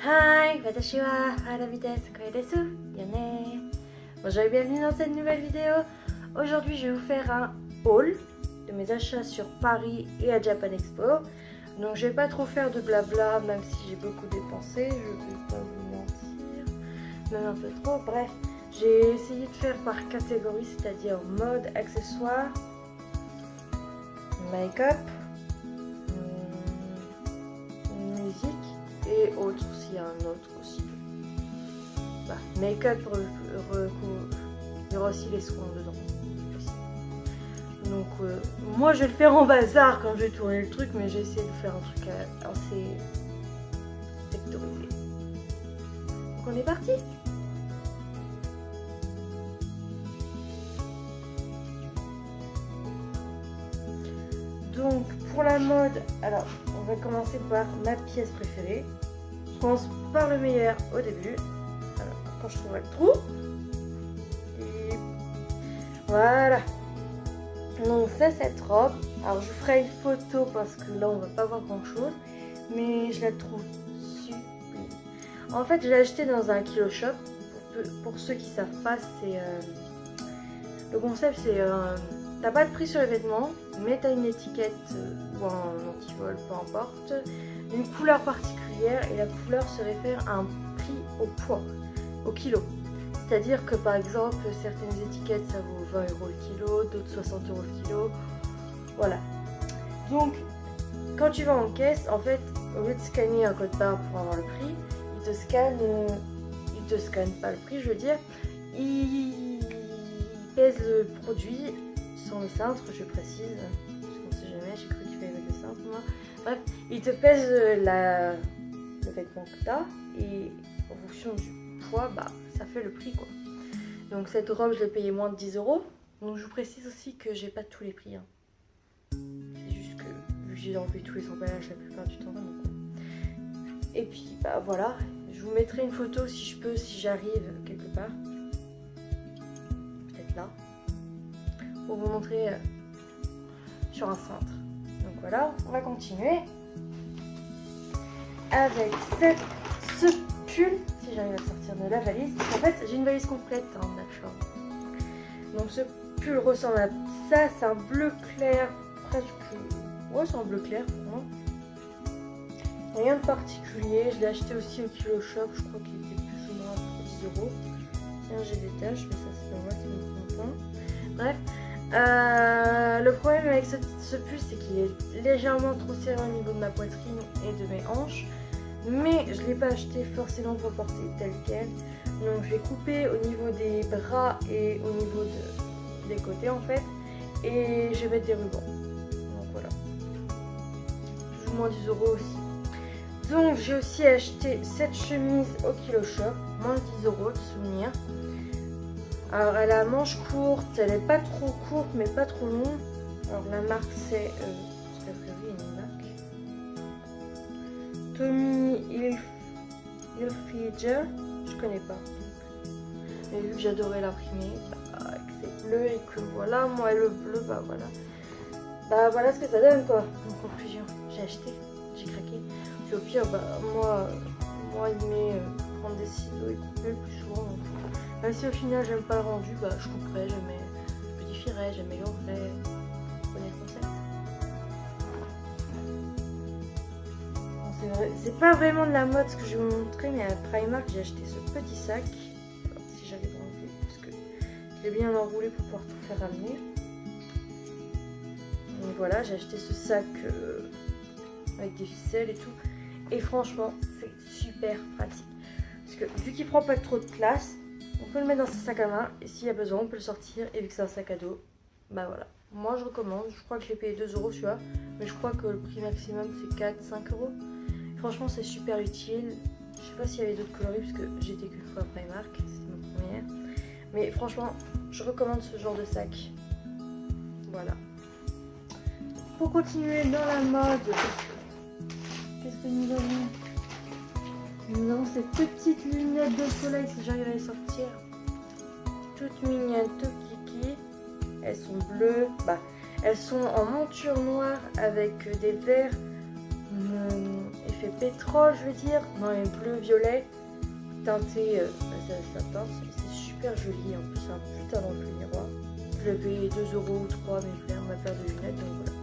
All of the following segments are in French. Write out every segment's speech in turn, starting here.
Hi, watashi wa Harabi desu, Koe desu, Yane. Bonjour et bienvenue dans cette nouvelle vidéo. Aujourd'hui, je vais vous faire un haul de mes achats sur Paris et à Japan Expo. Donc, je vais pas trop faire de blabla, même si j'ai beaucoup dépensé. Je vais pas vous mentir, même un peu trop. Bref, j'ai essayé de faire par catégorie, c'est-à-dire mode, accessoires, make-up, musique. Et autres, s'il y a un autre aussi. Bah, make-up, il y aura aussi les soins dedans. Donc, moi je vais le faire en bazar quand je vais tourner le truc, mais j'ai essayé de faire un truc assez sectorisé. Donc, on est parti! Donc, pour la mode, alors, on va commencer par ma pièce préférée. Je commence par le meilleur au début. Alors, quand je trouverai le trou. Et voilà. Donc, c'est cette robe. Alors, je vous ferai une photo parce que là, on va pas voir grand chose. Mais je la trouve sublime. En fait, je l'ai acheté dans un kilo shop. Pour ceux qui savent pas, c'est... le concept, c'est... t'as pas de prix sur les vêtements, mais t'as une étiquette ou un antivol, peu importe, une couleur particulière et la couleur se réfère à un prix au poids, au kilo. C'est-à-dire que par exemple, certaines étiquettes ça vaut 20 € le kilo, d'autres 60 € le kilo, voilà. Donc, quand tu vas en caisse, en fait, au lieu de scanner un code barre pour avoir le prix, ils te scannent pas le prix, je veux dire, ils pèsent le produit sans le cintre, je précise, parce qu'on sait jamais, j'ai cru qu'il fallait mettre le cintre moi. Bref, il te pèse le vêtement que tu as et en fonction du poids, bah ça fait le prix quoi. Donc cette robe je l'ai payée moins de 10 €. Donc je vous précise aussi que j'ai pas tous les prix. Hein. C'est juste que vu que j'ai enlevé tous les emballages la plupart du temps. Donc... Et puis bah voilà, je vous mettrai une photo si je peux, si j'arrive quelque part. Peut-être là. Pour vous montrer sur un cintre. Donc voilà, on va continuer avec ce pull, si j'arrive à le sortir de la valise. En fait, j'ai une valise complète, hein, d'accord. Donc ce pull ressemble à ça, c'est un bleu clair, presque... Ouais, c'est un bleu clair pour moi. Rien de particulier, je l'ai acheté aussi au kilo shop, je crois qu'il était plus ou moins à 10 €. Tiens, j'ai des taches, mais ça c'est pas moi, c'est mon compte. Bref. Le problème avec ce pull, c'est qu'il est légèrement trop serré au niveau de ma poitrine et de mes hanches. Mais je ne l'ai pas acheté forcément pour porter tel quel. Donc je vais couper au niveau des bras et au niveau des côtés en fait. Et je vais mettre des rubans. Donc voilà. Plus ou moins 10 € aussi. Donc j'ai aussi acheté cette chemise au kilo shop. Moins de 10 € de souvenir. Alors elle a manche courte, elle est pas trop courte mais pas trop longue. Alors la marque c'est, parce qu'a priori il y a une marque. Tommy Hilfiger, je connais pas. Mais vu que j'adorais l'imprimer, bah, que c'est bleu et que voilà, moi le bleu, bah voilà. Bah voilà ce que ça donne quoi. En conclusion, j'ai acheté, j'ai craqué. Puis au pire, bah moi il met prendre des ciseaux et couper le plus souvent. Donc, même si au final j'aime pas le rendu, bah je couperai, je modifierai, j'améliorerai. Vous connaissez le concept. Bon, c'est pas vraiment de la mode ce que je vais vous montrer, mais à Primark j'ai acheté ce petit sac. Alors, si j'arrive à enlever, parce que je l'ai bien enroulé pour pouvoir tout faire ramener. Donc voilà, j'ai acheté ce sac avec des ficelles et tout. Et franchement, c'est super pratique. Parce que vu qu'il prend pas trop de place, on peut le mettre dans son sac à main et s'il y a besoin, on peut le sortir. Et vu que c'est un sac à dos, bah voilà. Moi je recommande, je crois que je l'ai payé 2 € celui-là, mais je crois que le prix maximum c'est 4-5 €. Franchement, c'est super utile. Je sais pas s'il y avait d'autres coloris parce que j'étais qu'une fois à Primark, c'était ma première. Mais franchement, je recommande ce genre de sac. Voilà. Pour continuer dans la mode, qu'est-ce que nous avons ? Nous avons ces petites lunettes de soleil, si j'arrive à les sortir. Toutes mignonnes, toutes kiki. Elles sont bleues. Bah, elles sont en monture noire avec des verres fait pétrole, je veux dire, dans les bleu-violet, teinté, ça teinte, c'est super joli, en plus c'est un putain d'enjeu miroir. Je l'ai payé 2 € ou 3 ma paire de lunettes, donc voilà.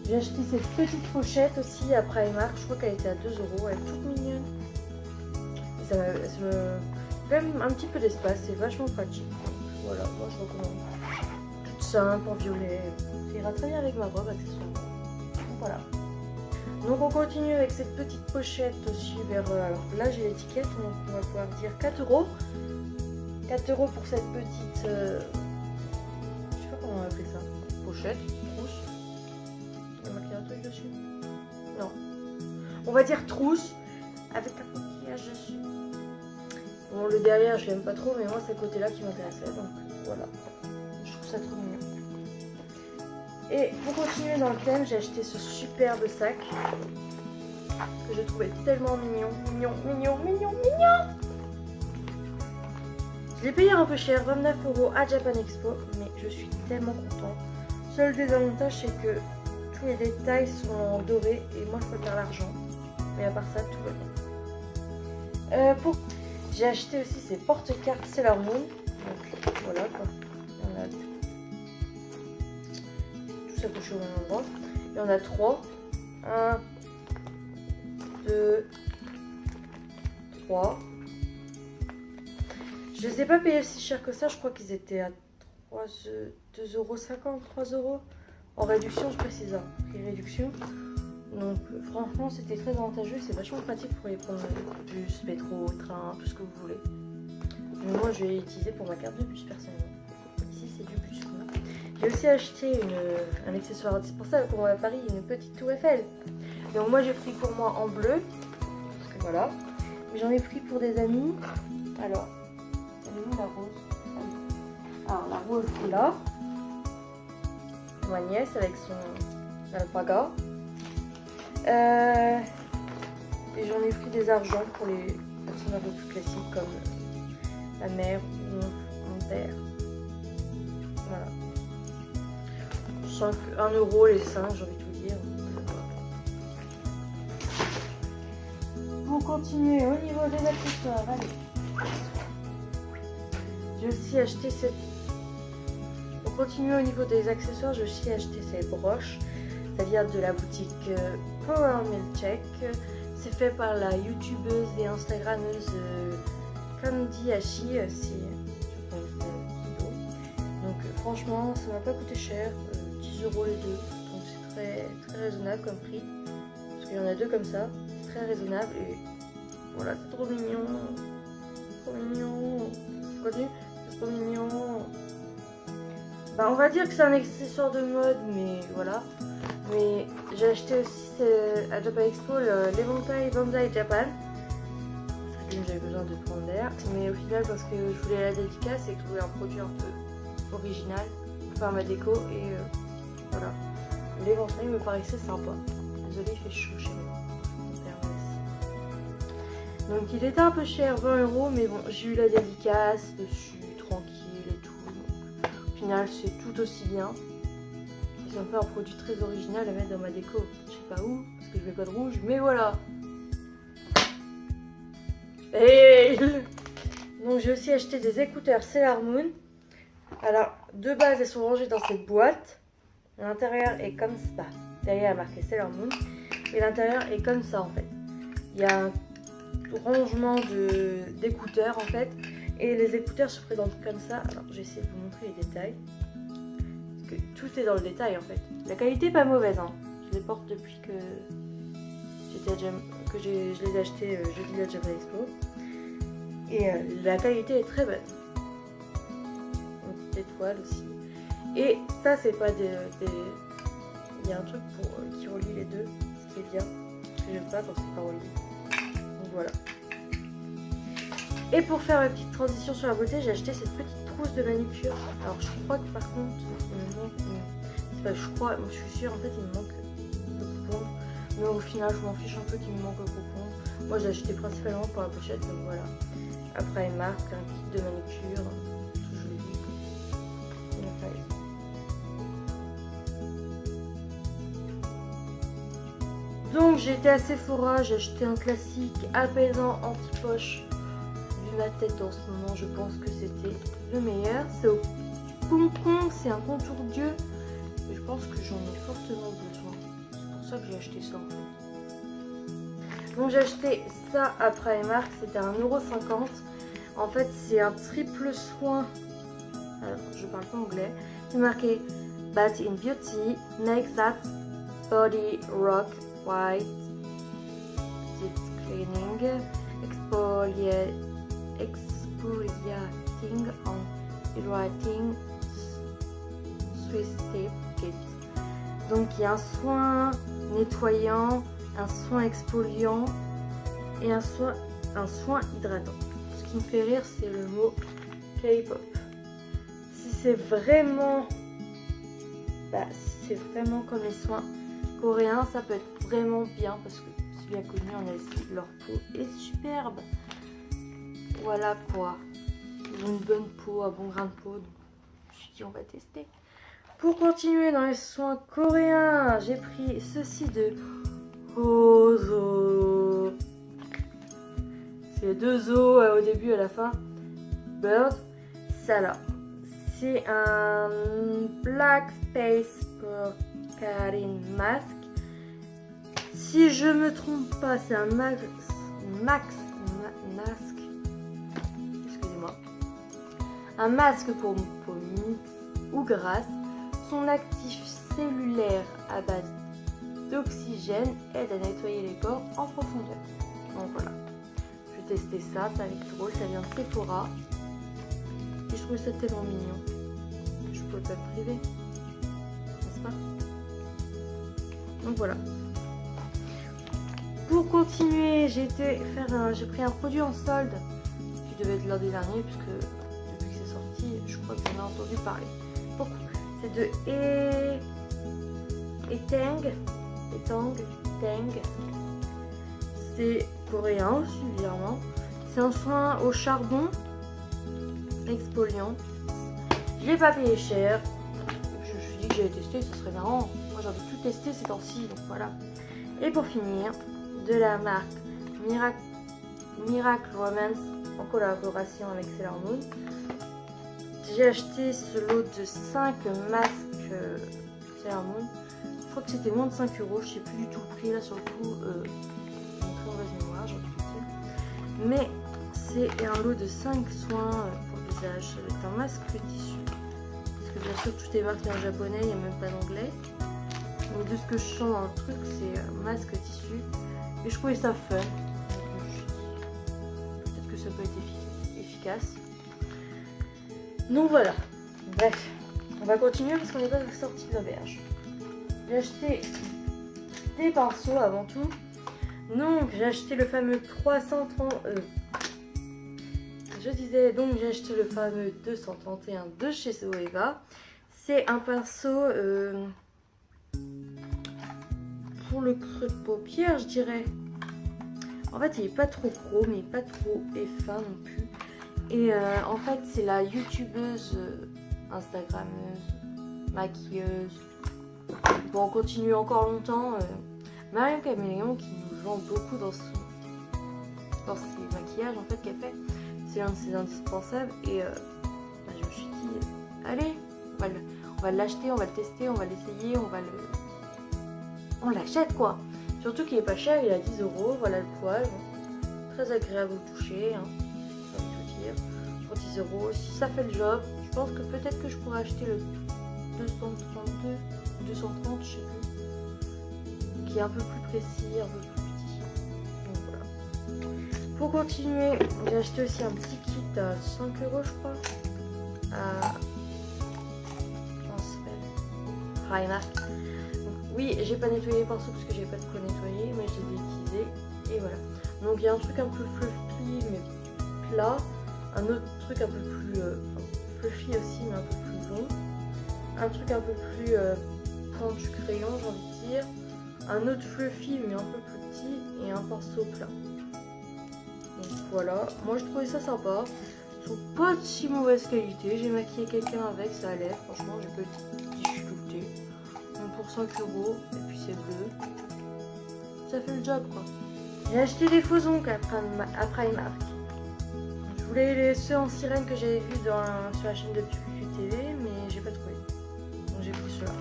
J'ai acheté cette petite pochette aussi à Primark, je crois qu'elle était à 2 €, elle est toute mignonne. Et ça me fait même un petit peu d'espace, c'est vachement pratique. Donc, voilà, moi je recommande. Toute simple, en violet, ça ira très bien avec ma robe accessoirement. Donc voilà. Donc on continue avec cette petite pochette aussi vers... alors là j'ai l'étiquette, donc on va pouvoir dire 4 €. 4 € pour cette petite... je sais pas comment on va appeler ça. Pochette, trousse. Il y a marqué un truc dessus? Non. On va dire trousse avec un coquillage dessus. Bon, le derrière je l'aime pas trop, mais moi c'est le côté là qui m'intéressait, donc voilà. Je trouve ça trop mignon. Et pour continuer dans le thème, j'ai acheté ce superbe sac que j'ai trouvé tellement mignon, mignon. Je l'ai payé un peu cher, 29 € à Japan Expo, mais je suis tellement contente. Seul désavantage, c'est que tous les détails sont dorés et moi je préfère l'argent. Mais à part ça, tout va bien. J'ai acheté aussi ces porte-cartes Sailor Moon. Donc voilà quoi. On a tout s'accroché au même endroit. Il y en a 3. 1, 2, 3. Je les ai pas payés si cher que ça, je crois qu'ils étaient à 2,50 €, 3 € en réduction, je précise, prix réduction. Donc franchement c'était très avantageux, c'est vachement pratique pour les prendre bus, métro, train, tout ce que vous voulez. Mais moi je vais l'utiliser pour ma carte de bus personnellement. Ici c'est du bus quoi. J'ai aussi acheté un accessoire indispensable pour moi à Paris, une petite tour Eiffel. Donc moi j'ai pris pour moi en bleu, parce que voilà. Mais j'en ai pris pour des amis. Alors, elle est où la rose? Alors la rose est là. Ma nièce avec son alpaga. Et j'en ai pris des argents pour les personnes un peu plus classiques comme la mère ou mon père. Voilà. 1 € les 5, j'ai envie de tout dire. Pour continuer au niveau des accessoires, allez. J'ai aussi acheté cette... Pour continuer au niveau des accessoires, j'ai aussi acheté ces broches. Ça vient de la boutique Power Milkshake. C'est fait par la youtubeuse et instagrammeuse Candy Ashi. Donc franchement, ça m'a pas coûté cher. 10 € les deux. Donc c'est très raisonnable comme prix. Parce qu'il y en a deux comme ça. C'est très raisonnable. Et voilà, c'est trop mignon. Trop mignon. Continue. C'est trop mignon. Bah, on va dire que c'est un accessoire de mode, mais voilà. Mais j'ai acheté aussi à Japan Expo l'éventail Bandai Japan. Parce que j'avais besoin de prendre l'air. Mais au final, parce que je voulais la dédicace et que je voulais un produit un peu original pour faire ma déco. Et voilà. L'éventail me paraissait sympa. Désolée, il fait chaud chez moi. Donc il était un peu cher, 20 €. Mais bon, j'ai eu la dédicace dessus, tranquille et tout. Donc, au final, c'est tout aussi bien. C'est un peu un produit très original à mettre dans ma déco. Je sais pas où, parce que je mets pas de rouge, mais voilà. Et donc j'ai aussi acheté des écouteurs Sailor Moon. Alors de base elles sont rangées dans cette boîte. L'intérieur est comme ça. Derrière il y a marqué Sailor Moon. Et l'intérieur est comme ça en fait. Il y a un rangement d'écouteurs en fait. Et les écouteurs se présentent comme ça. Alors je vais essayer de vous montrer les détails. Tout est dans le détail en fait. La qualité est pas mauvaise, hein. Je les porte depuis que je les ai achetés jeudi à Japan Expo. Et la qualité est très bonne. Une petite étoile aussi. Et ça c'est pas des... Il y a un truc qui relie les deux, ce qui est bien. Que j'aime pas quand c'est pas relié. Donc voilà. Et pour faire ma petite transition sur la beauté, j'ai acheté cette petite trousse de manucure. Alors je crois que par contre, il me manque... C'est pas je crois, je suis sûre, en fait il me manque le coupon. Mais au final, je m'en fiche un peu qu'il me manque le coupon. Moi j'ai acheté principalement pour la pochette, donc voilà. Après il marque un kit de manucure, tout joli. Donc j'ai été à Sephora, j'ai acheté un classique apaisant anti-poche. Vu ma tête en ce moment, je pense que c'était le meilleur. C'est au concombre, c'est un contour Dieu. Et je pense que j'en ai fortement besoin. C'est pour ça que j'ai acheté ça en fait. Donc j'ai acheté ça à Primark, c'était à 1,50 €. En fait c'est un triple soin. Alors je parle pas anglais. C'est marqué Bath in Beauty, makes that body rock white, deep cleaning, exfoliating and hydrating Swiss Tape Kit. Donc il y a un soin nettoyant, un soin exfoliant et un soin hydratant. Ce qui me fait rire, c'est le mot K-pop. Si c'est vraiment comme les soins coréens, ça peut être vraiment bien parce que c'est bien connu en Asie, leur peau est superbe. Voilà quoi, ils ont une bonne peau, un bon grain de peau, donc je me suis dit on va tester. Pour continuer dans les soins coréens, j'ai pris ceci de Ozo. C'est 2 os au début et à la fin. Bird, ça là. C'est un Black Space Cutting Mask. Si je me trompe pas, c'est un masque. Excusez-moi. Un masque pour peau mixte ou grasse. Son actif cellulaire à base d'oxygène aide à nettoyer les pores en profondeur. Donc voilà. Je vais tester ça, ça va être drôle, ça vient de Sephora. Et je trouve ça tellement mignon. Je peux pas me priver, n'est-ce pas? Donc voilà. Pour continuer, j'ai pris un produit en solde qui devait être lundi dernier puisque depuis que c'est sorti, je crois que j'en ai entendu parler. Beaucoup. C'est de Etang. C'est coréen aussi, évidemment. C'est un soin au charbon exfoliant. Je l'ai pas payé cher. Je me suis dit que j'allais tester, ce serait marrant. Moi j'ai envie de tout tester ces temps-ci, donc voilà. Et pour finir, de la marque Miracle Romance en collaboration avec Sailor Moon. J'ai acheté ce lot de 5 masques Sailor Moon. Je crois que c'était moins de 5 €. Je sais plus du tout le prix là sur le coup. J'ai une très mauvaise mémoire, j'ai envie de dire. Mais c'est un lot de 5 soins pour le visage. Ça va être un masque tissu. Parce que bien sûr tout est marqué en japonais, il n'y a même pas d'anglais. Donc de ce que je sens dans le truc, c'est un masque tissu. Et je trouvais ça fun. Peut-être que ça peut être efficace. Donc voilà. Bref, on va continuer parce qu'on n'est pas sorti de l'auberge. J'ai acheté des pinceaux avant tout. Donc j'ai acheté le fameux 330. Je disais donc j'ai acheté le fameux 231 de chez Zoeva. C'est un pinceau pour le creux de paupière, je dirais. En fait, il est pas trop gros, mais pas trop fin non plus. Et en fait, c'est la youtubeuse, instagrammeuse, maquilleuse. Bon, on continue encore longtemps. Marion Caméléon qui nous vend beaucoup dans ses maquillages en fait qu'elle fait. C'est l'un de ses indispensables. Et je me suis dit, allez, on va l'acheter, on va le tester, on va l'essayer, on l'achète quoi. Surtout qu'il est pas cher, il est à 10 €. Voilà le poil. Très agréable au toucher. Hein. Ça veut tout dire. Pour 10 €. Si ça fait le job, je pense que peut-être que je pourrais acheter le 232, 230, je sais plus. Qui est un peu plus précis, un peu plus petit. Donc voilà. Pour continuer, j'ai acheté aussi un petit kit à 5 € je crois. Comment ça s'appelle? Primark. Oui, j'ai pas nettoyé les pinceaux parce que j'ai pas de quoi nettoyer, mais je les ai utilisés et voilà. Donc il y a un truc un peu fluffy mais plat, un autre truc un peu plus fluffy aussi mais un peu plus long, un truc un peu plus pointu crayon j'ai envie de dire, un autre fluffy mais un peu plus petit et un pinceau plat. Donc voilà, moi je trouvais ça sympa. Ils sont pas de si mauvaise qualité, j'ai maquillé quelqu'un avec, ça allait, franchement j'ai pas eu de difficulté. Donc pour 5 €, et puis c'est bleu. ça fait le job quoi. J'ai acheté des faux ongles à Primark. Je voulais ceux en sirène que j'avais vus sur la chaîne de Pupu TV, mais j'ai pas trouvé. Donc j'ai pris ceux-là.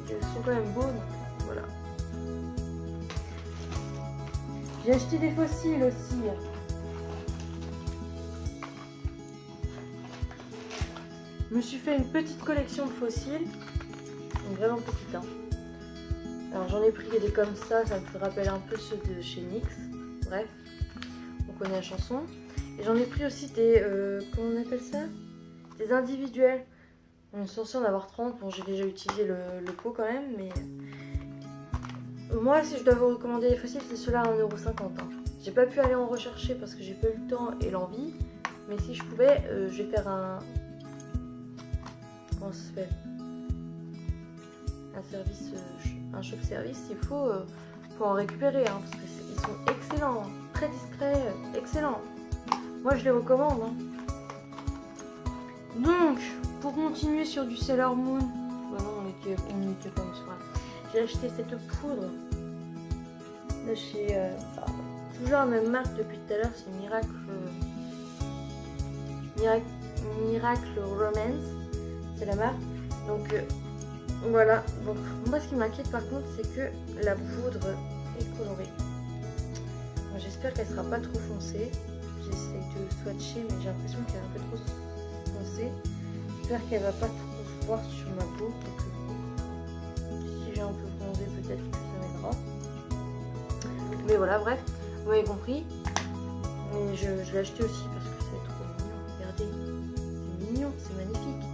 Ils sont quand même beaux, donc voilà. J'ai acheté des fossiles aussi. Je me suis fait une petite collection de fossiles. Donc vraiment petite, hein. Alors j'en ai pris des comme ça me rappelle un peu ceux de chez NYX. Bref, on connaît la chanson. Et j'en ai pris aussi des, comment on appelle ça? Des individuels. On est censé en avoir 30, bon j'ai déjà utilisé le pot quand même, mais... Moi si je dois vous recommander les fossiles, c'est ceux-là à 1,50€. Hein. J'ai pas pu aller en rechercher parce que j'ai pas eu le temps et l'envie. Mais si je pouvais, je vais faire un... Comment ça se fait? Un service, un shop service, il faut en récupérer, hein, parce qu'ils sont excellents, hein, très discrets, excellents. Moi je les recommande. Hein. Donc, pour continuer sur du Sailor Moon, bah non, on était comme ça. J'ai acheté cette poudre de chez, toujours la même marque depuis tout à l'heure, c'est Miracle Romance, c'est la marque. Donc voilà, donc moi ce qui m'inquiète par contre c'est que la poudre est colorée. J'espère qu'elle sera pas trop foncée. J'essaie de swatcher mais j'ai l'impression qu'elle est un peu trop foncée. J'espère qu'elle va pas trop se voir sur ma peau. Donc, si j'ai un peu bronzé peut-être que ça m'aidera. Mais voilà, bref, vous m'avez compris. Mais je l'ai acheté aussi parce que c'est trop mignon. Regardez, c'est mignon, c'est magnifique.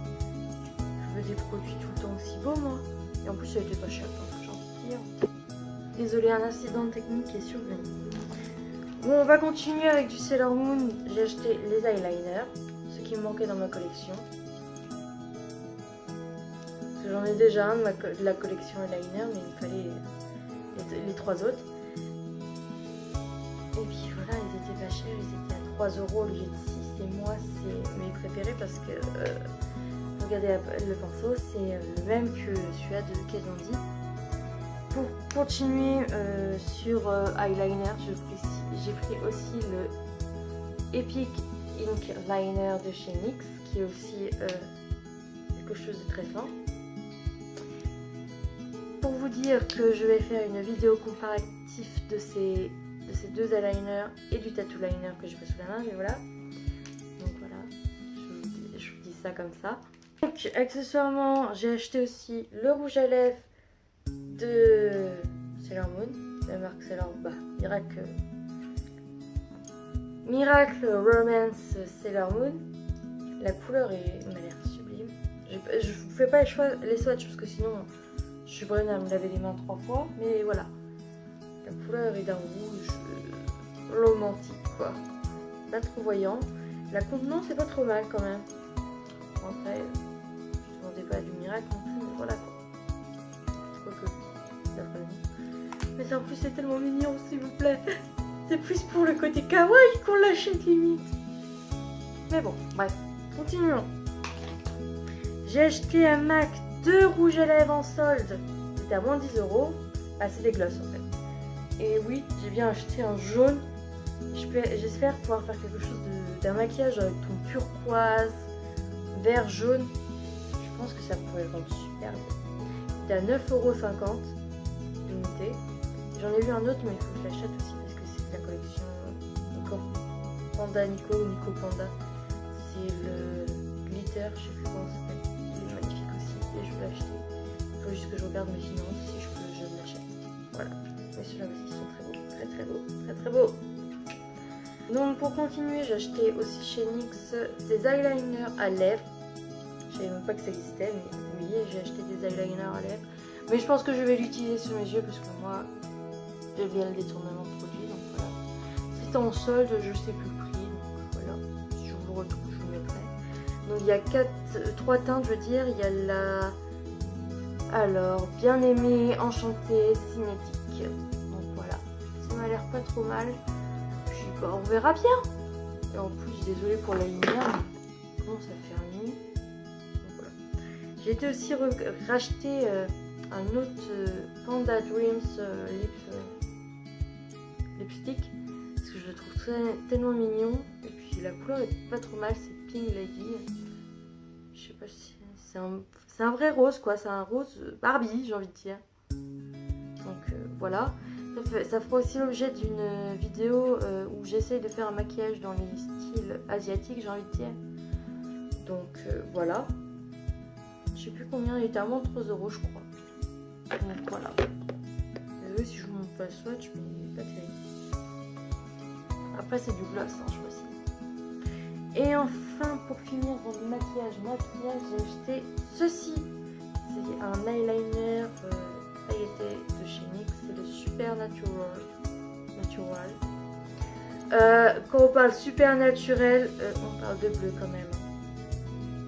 Je veux des produits tout le temps aussi beaux moi. Et en plus ça a été pas cher, donc j'ai envie de dire. Désolé, un incident technique est survenu. Bon, on va continuer avec du Sailor Moon. J'ai acheté les eyeliners, ce qui me manquait dans ma collection. Parce que j'en ai déjà un de la collection eyeliner, mais il me fallait les 3 autres. Et puis voilà, ils étaient pas chers, ils étaient à 3 € au lieu de 6. Et moi, c'est mes préférés parce que, regardez le pinceau, c'est le même que celui-là de Kazandi. Pour continuer sur eyeliner, j'ai pris aussi le Epic Ink Liner de chez NYX, qui est aussi quelque chose de très fin. Pour vous dire que je vais faire une vidéo comparative de ces deux eyeliners et du tattoo liner que je fais sous la main, mais voilà. Donc voilà, je vous dis ça comme ça. Donc accessoirement, j'ai acheté aussi le rouge à lèvres de Sailor Moon, la marque Sailor Miracle Romance Sailor Moon. La couleur m'a l'air sublime. Je ne fais pas les swatchs parce que sinon je suis bonne à me laver les mains 3 fois, mais voilà. La couleur est d'un rouge romantique quoi, pas trop voyant. La contenance c'est pas trop mal quand même. Après, je ne demandais pas du miracle non plus, mais voilà quoi. Quoique, d'après nous. Mais en plus c'est tellement mignon s'il vous plaît. C'est plus pour le côté kawaii qu'on l'achète limite. Mais bon, bref, continuons. J'ai acheté un MAC de rouge à lèvres en solde. C'était à moins 10 €. Ah, c'est des glosses en fait. Et oui, j'ai bien acheté un jaune. J'espère pouvoir faire quelque chose d'un maquillage avec ton turquoise, vert, jaune. Je pense que ça pourrait le rendre super bien. C'était à 9,50 € l'unité. J'en ai vu un autre, mais il faut que je l'achète aussi parce que c'est de la collection Nico ou Nico Panda. C'est le glitter, je sais plus comment ça s'appelle. Il est magnifique aussi et je veux l'acheter. Il faut juste que je regarde mes finances. Si je peux, je l'achète. Voilà. Mais ceux-là aussi sont très beaux. Très très beaux. Très très beaux. Donc pour continuer, j'ai acheté aussi chez NYX des eyeliners à lèvres. Je savais même pas que ça existait, mais oui, j'ai acheté des eyeliners à lèvres. Mais je pense que je vais l'utiliser sur mes yeux parce que moi, j'aime bien le détournement de produit. Donc voilà. C'était en solde, je sais plus le prix. Donc voilà. Si je vous le retrouve, je vous le mettrai. Donc il y a 3 teintes, je veux dire. Il y a la... Alors, bien aimé, enchanté, cinétique. Donc voilà. Ça m'a l'air pas trop mal. Puis bah, on verra bien. Et en plus, désolée pour la lumière. Comment ça fait un nuit. Donc voilà. J'ai été aussi racheter un autre Panda Dreams Lip lipstick parce que je le trouve tellement mignon. Et puis la couleur est pas trop mal, c'est Pink Lady. Je sais pas si c'est un vrai rose quoi, c'est un rose Barbie j'ai envie de dire. Donc voilà. Ça fera aussi l'objet d'une vidéo où j'essaye de faire un maquillage dans les styles asiatiques j'ai envie de dire. Donc voilà. Je sais plus combien, il était à moins de 3 € je crois. Donc voilà. Désolée si je vous montre pas le swatch mais pas terrible. Après c'est du gloss hein, je choisis. Et enfin pour finir dans le maquillage, j'ai acheté ceci. C'est un eyeliner pailleté de chez NYX, c'est le Supernatural. Quand on parle super naturel, on parle de bleu quand même.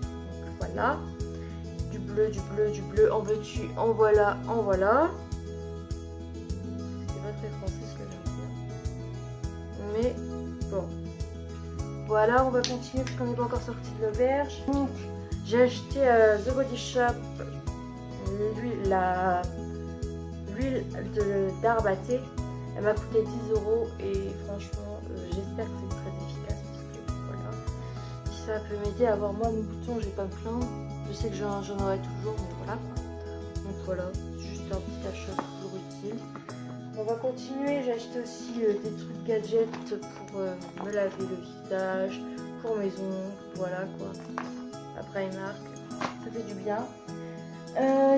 Donc voilà. Du bleu, en veux-tu, en voilà, en voilà. C'est pas très français ce que je viens de dire. Mais bon. Voilà, on va continuer parce qu'on n'est pas encore sorti de l'auberge. Donc, j'ai acheté à The Body Shop l'huile d'arbre à thé. Elle m'a coûté 10 € et franchement, j'espère que c'est très efficace parce que voilà. Si ça peut m'aider à avoir moins de boutons, j'ai pas me plaindre. Je sais que j'en aurai toujours, mais voilà. Donc voilà, juste un petit achat toujours utile. On va continuer, j'ai acheté aussi des trucs gadgets pour me laver le visage, pour mes ongles, voilà quoi. À Primark, ça fait du bien.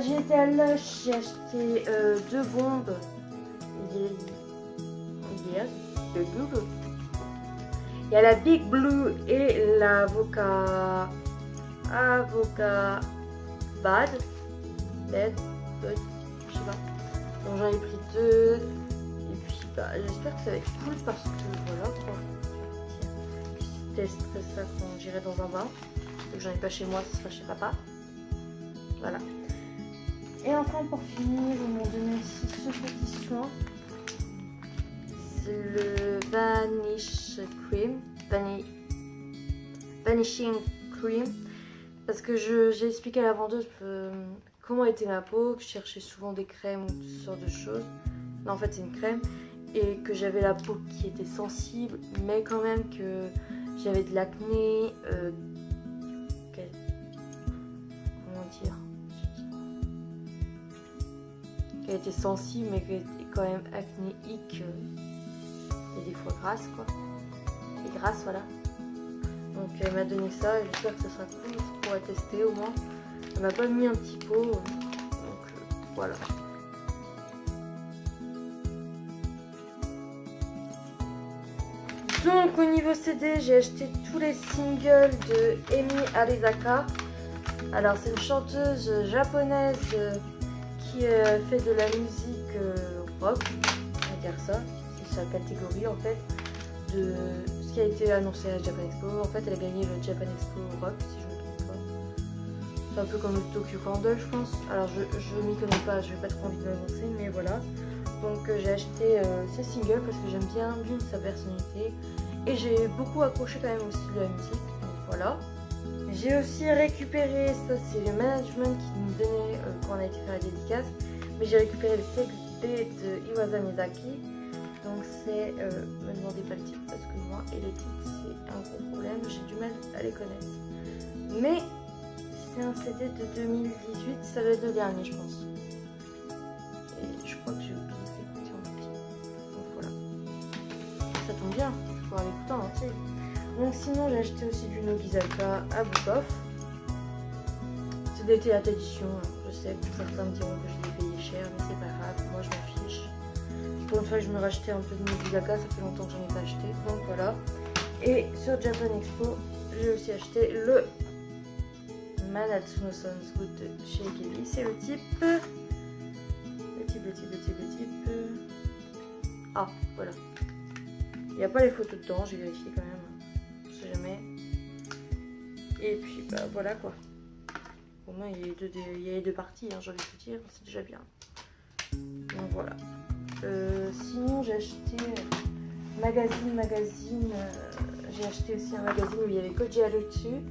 J'ai été à Lush, j'ai acheté 2 bombes. Il y a la Big Blue et l'avocat bad, je sais pas. Donc j'en ai pris 2 et puis bah, j'espère que ça va être cool parce que voilà quoi. Je testerai ça quand j'irai dans un bain. Donc j'en ai pas chez moi, ce sera chez papa. Voilà. Et enfin pour finir, ils m'ont donné aussi ce petit soin. C'est le Vanishing Cream. Parce que j'ai expliqué à la vendeuse comment était ma peau, que je cherchais souvent des crèmes ou toutes sortes de choses. Là en fait c'est une crème. Et que j'avais la peau qui était sensible, mais quand même que j'avais de l'acné. Comment dire, qu'elle était sensible mais qu'elle était quand même acnéique et des fois grasse quoi. Et grasse voilà. Donc elle m'a donné ça et j'espère que ça sera cool, je pourrais tester au moins. Elle m'a pas mis un petit pot, donc voilà. Donc au niveau CD, j'ai acheté tous les singles de Emi Arizaka. Alors c'est une chanteuse japonaise qui fait de la musique rock, on va dire ça. C'est sa catégorie en fait de ce qui a été annoncé à Japan Expo. En fait elle a gagné le Japan Expo Rock si je ne me trompe pas. C'est un peu comme le Tokyo Candle je pense. Alors je m'y connais pas, je n'ai pas trop envie de m'avancer mais voilà. Donc j'ai acheté ces singles parce que j'aime bien d'une sa personnalité. Et j'ai beaucoup accroché quand même aussi de la musique. Donc voilà. J'ai aussi récupéré, ça c'est le management qui nous donnait quand on a été faire la dédicace. Mais j'ai récupéré le Sex B de Iwasa Mizaki. Donc c'est, me demandez pas le titre parce que moi et les titres c'est un gros problème. J'ai du mal à les connaître. Mais c'est un CD de 2018, ça doit être le dernier je pense. Et je crois que j'ai oublié de l'écouter en entier. Donc voilà. Ça tombe bien, je vais pouvoir l'écouter en entier. Donc sinon j'ai acheté aussi du Nogizaka à Bukov. C'est d'été à édition, je sais que certains me diront que je l'ai payé cher, mais c'est pas grave, moi je m'en fiche. Pour une fois que je me rachetais un peu de Nogizaka, ça fait longtemps que j'en ai pas acheté, donc voilà. Et sur Japan Expo, j'ai aussi acheté le Manatsuno Sounds Good de chez Kelly. C'est le type... Ah, voilà. Il n'y a pas les photos dedans, j'ai vérifié quand même. On sait jamais. Et puis, bah voilà quoi. Au moins, il y a les deux parties, hein, j'ai envie de vous dire. C'est déjà bien. Donc voilà. Sinon, j'ai acheté magazine. J'ai acheté aussi un magazine où il y avait Koji Haru dessus.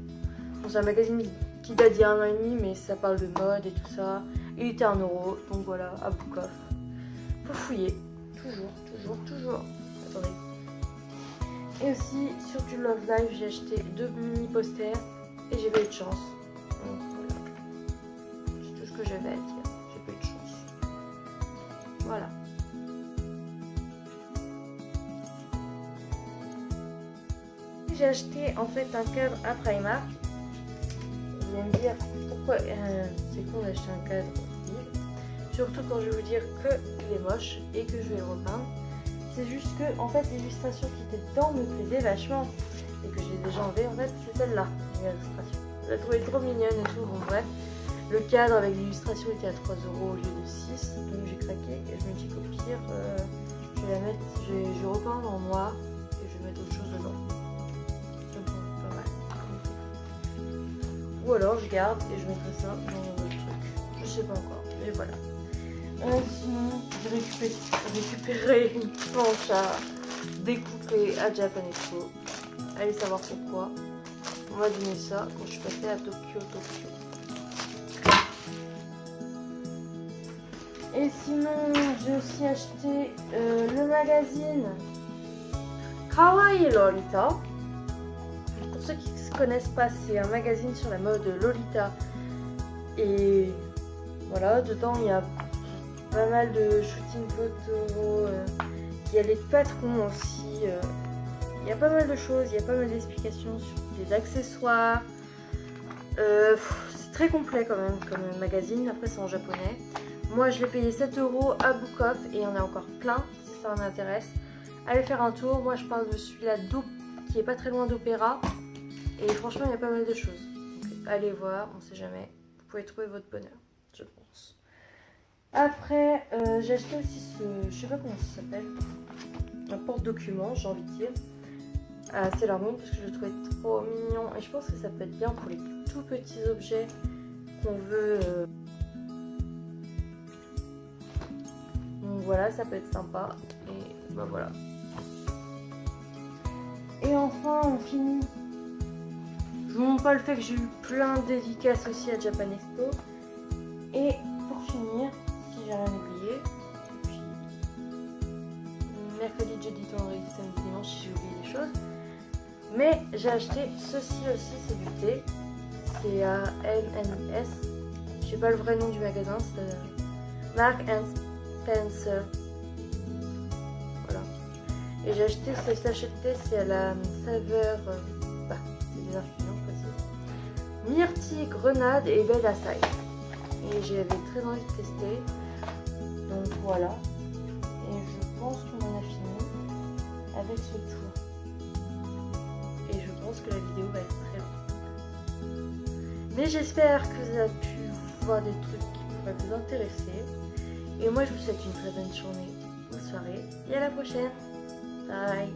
Bon, c'est un magazine qui date d'il y a 1 an et demi, mais ça parle de mode et tout ça. Il était 1 €, donc voilà, à Bukov. Faut fouiller. Toujours. attendez. Et aussi sur du Love Live, j'ai acheté 2 mini posters et j'ai pas eu de chance. Donc voilà, c'est tout ce que j'avais à dire. J'ai pas eu de chance. Voilà. J'ai acheté en fait un cadre à Primark. Vous allez me dire pourquoi c'est con d'acheter un cadre vide. Surtout quand je vais vous dire qu'il est moche et que je vais le repeindre. C'est juste que en fait l'illustration qui était dedans me plaisait vachement et que j'ai déjà enlevé. En fait c'est celle-là, l'illustration. Je la trouvais trop mignonne et tout. Bon bref, le cadre avec l'illustration était à 3 € au lieu de 6, donc j'ai craqué et je me dis qu'au pire je vais la mettre, je vais repeindre en noir et je vais mettre autre chose dedans. Pas mal. Ou alors je garde et je mettrai ça dans un autre truc. Je sais pas encore, mais voilà. Sinon, j'ai récupéré une planche à découper à Japan Expo. Allez savoir pourquoi. On m'a donné ça quand je suis passée à Tokyo. Et sinon, j'ai aussi acheté le magazine Kawaii Lolita. Pour ceux qui ne connaissent pas, c'est un magazine sur la mode Lolita. Et voilà, dedans il y a pas mal de shooting photos, il y a les patrons aussi, il y a pas mal de choses, il y a pas mal d'explications sur les accessoires. C'est très complet quand même comme magazine, après c'est en japonais. Moi je l'ai payé 7 € à Book Off et il y en a encore plein si ça vous intéresse. Allez faire un tour, moi je parle de celui-là qui est pas très loin d'Opéra et franchement il y a pas mal de choses. Donc, allez voir, on sait jamais, vous pouvez trouver votre bonheur, je pense. Après, j'ai acheté aussi je sais pas comment ça s'appelle, un porte-document, j'ai envie de dire, à Sailor Moon parce que je le trouvais trop mignon et je pense que ça peut être bien pour les tout petits objets qu'on veut. Donc voilà, ça peut être sympa et bah voilà. Et enfin, on finit. Je vous montre pas le fait que j'ai eu plein de dédicaces aussi à Japan Expo. Et pour finir, si j'ai rien oublié, et puis mercredi, jeudi, vendredi, samedi, dimanche, si j'ai oublié des choses. Mais j'ai acheté ceci aussi, c'est du thé. C'est à MNS. Je sais pas le vrai nom du magasin, c'est Marks & Spencer. Voilà. Et j'ai acheté ce sachet de thé, c'est à la saveur. C'est des infusions précises. Myrtille, grenade et belle açaï. Et j'avais très envie de tester. Donc voilà. Et je pense qu'on en a fini avec ce tour. Et je pense que la vidéo va être très longue. Mais j'espère que vous avez pu voir des trucs qui pourraient vous intéresser. Et moi je vous souhaite une très bonne journée ou soirée. Et à la prochaine. Bye.